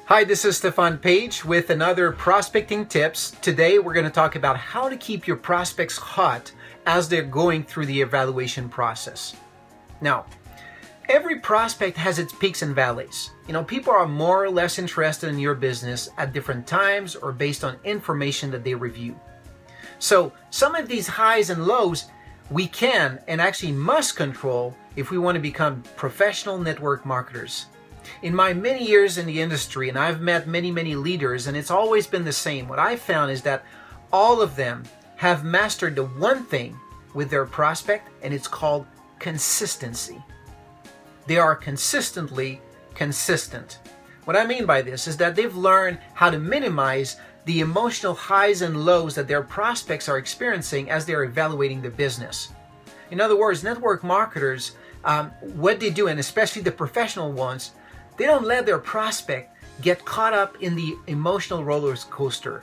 Hi, this is Stefan Page with another prospecting tips. Today we're going to talk about how to keep your prospects hot as they're going through the evaluation process. Now, every prospect has its peaks and valleys. People are more or less interested in your business at different times or based on information that they review. So some of these highs and lows we can and actually must control if we want to become professional network marketers. In my many years in the industry, and I've met many leaders, and it's always been the same, what I've found is that all of them have mastered the one thing with their prospect, and it's called consistency. They are consistently consistent. What I mean by this is that they've learned how to minimize the emotional highs and lows that their prospects are experiencing as they're evaluating the business. In other words, network marketers, what they do, and especially the professional ones, they don't let their prospect get caught up in the emotional roller coaster.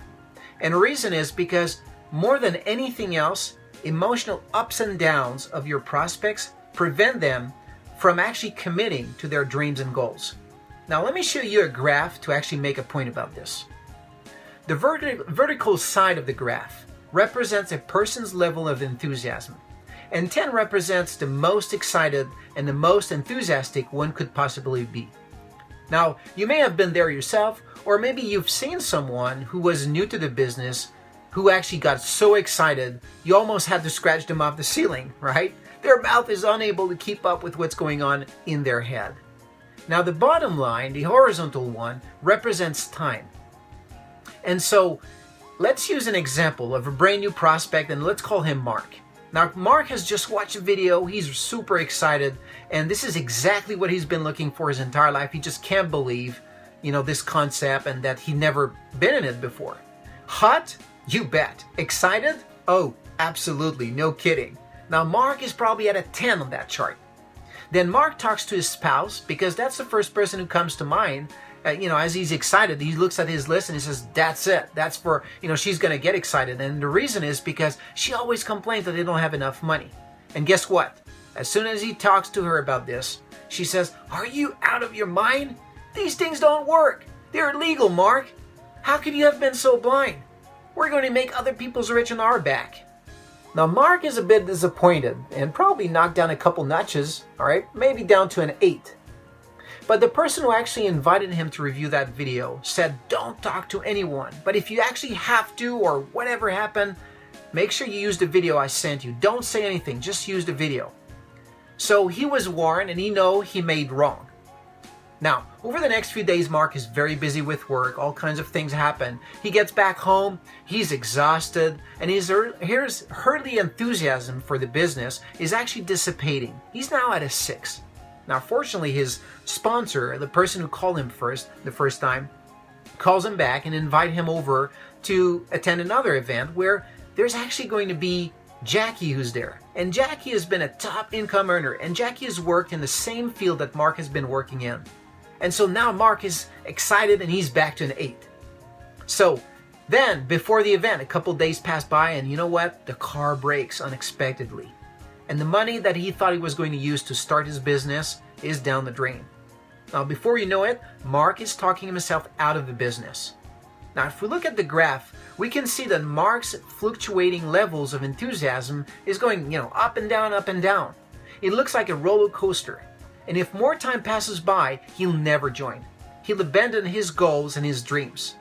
And the reason is because more than anything else, emotional ups and downs of your prospects prevent them from actually committing to their dreams and goals. Now let me show you a graph to actually make a point about this. The vertical side of the graph represents a person's level of enthusiasm, and 10 represents the most excited and the most enthusiastic one could possibly be. Now, you may have been there yourself, or maybe you've seen someone who was new to the business who actually got so excited you almost had to scratch them off the ceiling, right? Their mouth is unable to keep up with what's going on in their head. Now, the bottom line, the horizontal one, represents time. And so, let's use an example of a brand new prospect, and let's call him Mark. Now, Mark has just watched a video, he's super excited, and this is exactly what he's been looking for his entire life. He just can't believe, this concept and that he'd never been in it before. Hot? You bet. Excited? Oh, absolutely, no kidding. Now, Mark is probably at a 10 on that chart. Then Mark talks to his spouse, because that's the first person who comes to mind. As he's excited, he looks at his list and he says, that's it. That's for, she's going to get excited. And the reason is because she always complains that they don't have enough money. And guess what? As soon as he talks to her about this, she says, are you out of your mind? These things don't work. They're illegal, Mark. How could you have been so blind? We're going to make other people's rich on our back. Now, Mark is a bit disappointed and probably knocked down a couple notches, all right? Maybe down to an 8. But the person who actually invited him to review that video said, don't talk to anyone. But if you actually have to, or whatever happened, make sure you use the video I sent you. Don't say anything, just use the video. So he was warned, and he made wrong. Now, over the next few days, Mark is very busy with work. All kinds of things happen. He gets back home, he's exhausted, and his early enthusiasm for the business is actually dissipating. He's now at a 6. Now, fortunately, his sponsor, the person who called him the first time, calls him back and invite him over to attend another event where there's actually going to be Jackie who's there. And Jackie has been a top income earner, and Jackie has worked in the same field that Mark has been working in. And so now Mark is excited and he's back to an 8. So then, before the event, a couple days pass by, and you know what? The car breaks unexpectedly. And the money that he thought he was going to use to start his business is down the drain. Now, before you know it, Mark is talking himself out of the business. Now, if we look at the graph, we can see that Mark's fluctuating levels of enthusiasm is going, up and down, up and down. It looks like a roller coaster. And if more time passes by, he'll never join. He'll abandon his goals and his dreams.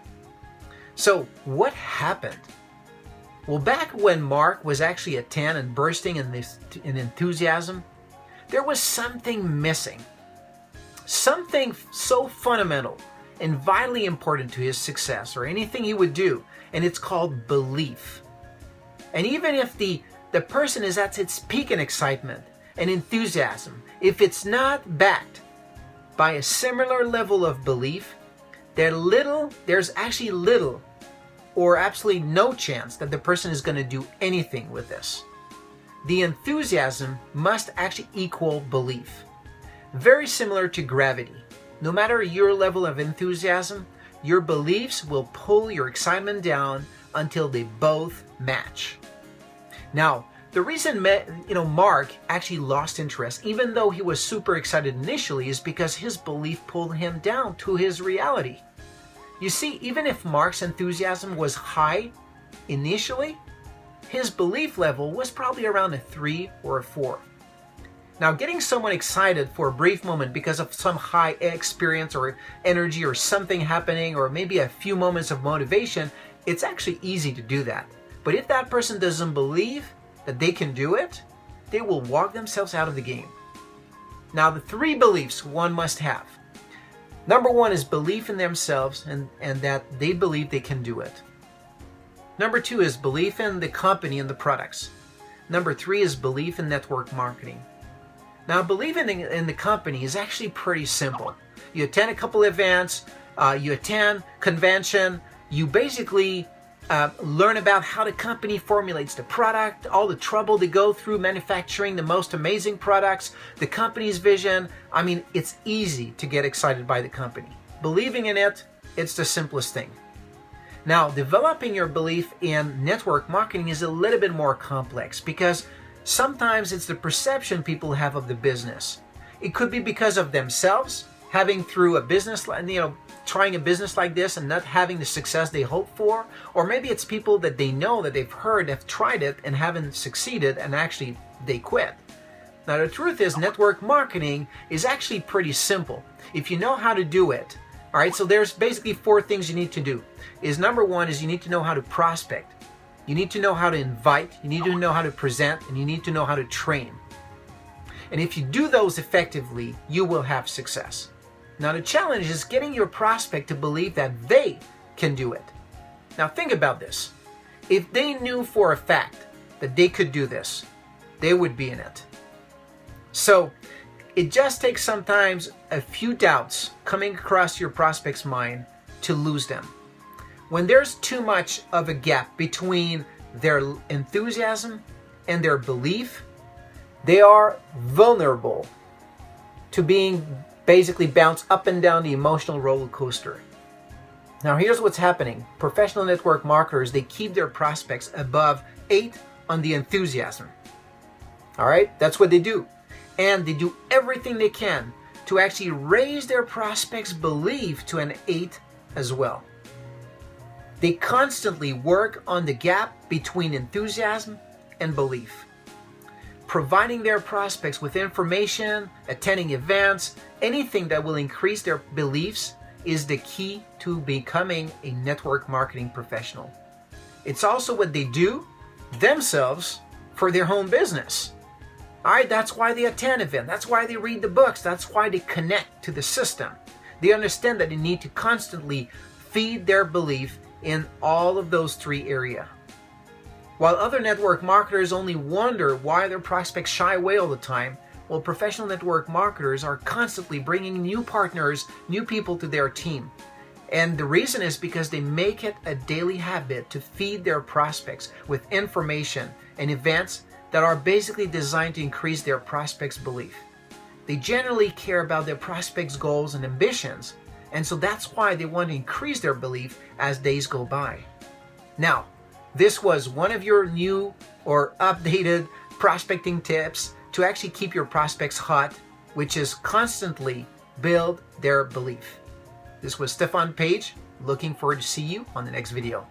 So, what happened? Well, back when Mark was actually a 10 and bursting in enthusiasm, there was something missing. Something so fundamental and vitally important to his success or anything he would do, and it's called belief. And even if the person is at its peak in excitement and enthusiasm, if it's not backed by a similar level of belief, there's actually little or absolutely no chance that the person is going to do anything with this. The enthusiasm must actually equal belief. Very similar to gravity. No matter your level of enthusiasm, your beliefs will pull your excitement down until they both match. Now, the reason Mark actually lost interest, even though he was super excited initially, is because his belief pulled him down to his reality. You see, even if Mark's enthusiasm was high initially, his belief level was probably around a 3 or a 4. Now, getting someone excited for a brief moment because of some high experience or energy or something happening or maybe a few moments of motivation, it's actually easy to do that. But if that person doesn't believe that they can do it, they will walk themselves out of the game. Now, the 3 beliefs one must have. Number 1 is belief in themselves and that they believe they can do it. Number 2 is belief in the company and the products. Number 3 is belief in network marketing. Now, believing in the company is actually pretty simple. You attend a couple events, you attend convention, you basically learn about how the company formulates the product, all the trouble they go through manufacturing the most amazing products, the company's vision. I mean, it's easy to get excited by the company. Believing in it, it's the simplest thing. Now, developing your belief in network marketing is a little bit more complex because sometimes it's the perception people have of the business. It could be because of themselves, having through a business, trying a business like this and not having the success they hope for, or maybe it's people that they know that they've heard have tried it and haven't succeeded and actually they quit. Now, the truth is network marketing is actually pretty simple if you know how to do it. All right, so there's basically 4 things you need to do. Number 1 is you need to know how to prospect. You need to know how to invite, you need to know how to present, and you need to know how to train. And if you do those effectively, you will have success. Now, the challenge is getting your prospect to believe that they can do it. Now, think about this. If they knew for a fact that they could do this, they would be in it. So, it just takes sometimes a few doubts coming across your prospect's mind to lose them. When there's too much of a gap between their enthusiasm and their belief, they are vulnerable to being basically bounced up and down the emotional roller coaster. Now, here's what's happening. Professional network marketers, they keep their prospects above 8 on the enthusiasm. All right, that's what they do. And they do everything they can to actually raise their prospects' belief to an 8 as well. They constantly work on the gap between enthusiasm and belief, providing their prospects with information, attending events, anything that will increase their beliefs is the key to becoming a network marketing professional. It's also what they do themselves for their own business. All right, that's why they attend events. That's why they read the books. That's why they connect to the system. They understand that they need to constantly feed their belief in all of those 3 areas. While other network marketers only wonder why their prospects shy away all the time, well, professional network marketers are constantly bringing new partners, new people to their team. And the reason is because they make it a daily habit to feed their prospects with information and events that are basically designed to increase their prospects' belief. They generally care about their prospects' goals and ambitions, and so that's why they want to increase their belief as days go by. Now, this was one of your new or updated prospecting tips to actually keep your prospects hot, which is constantly build their belief. This was Stefan Page. Looking forward to see you on the next video.